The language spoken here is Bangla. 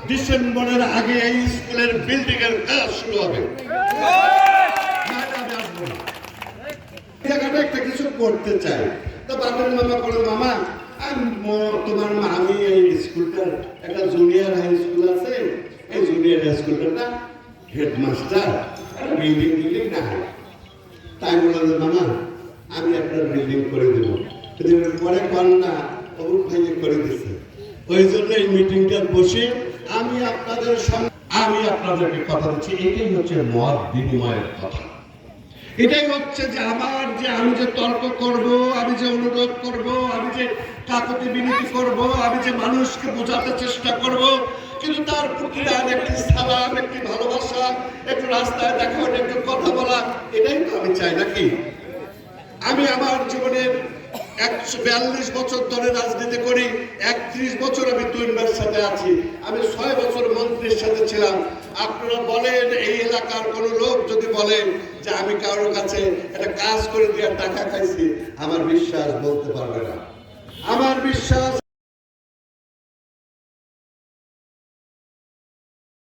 ডিসেম্বরের আগে এই স্কুলের বিল্ডিং এর কাজ শুরু হবে। জায়গাটা একটা কিছু করতে চাই, তো বাপের মামা বলে, মামা তোমার আমি এই স্কুলটার একটা জুনিয়র হাই স্কুল আছে, এই জুনিয়র হাই স্কুলটার না হেডমাস্টার বিল্ডিং টিল্ডিং না, তাই বললাম যে মামা আমি আপনার বিল্ডিং করে দেবো, পরে কন্যা অবুক ভাই করে দিচ্ছে। ওই জন্য এই মিটিংটা বসে আমি আপনাদেরকে কথা দিচ্ছি, এটাই হচ্ছে মত বিনিময়ের কথা। এটাই হচ্ছে যে আমি যে তর্ক করব, আমি যে অনুরোধ করব, আমি যে কাকুতি বিনতি করব, আমি যে মানুষকে বোঝাতে চেষ্টা করব, কিন্তু তার প্রতিদান একটি সালাম, একটি ভালোবাসা, একটু রাস্তায় দেখা, একটু কথা বলা, এটাই তো আমি চাই নাকি? আমি আমার জীবনের 142 বছর ধরে রাজনীতি করি, 31 বছর আমি তুইনবার সাথে আছি, আমি 6 বছর মন্ত্রীর সাথে ছিলাম। আপনারা বলেন, এই এলাকার কোন লোক যদি বলেন যে আমি কারোর কাছে একটা কাজ করে দিয়ে টাকা খাইছি, আমার বিশ্বাস বলতে পারবে না। আমার বিশ্বাস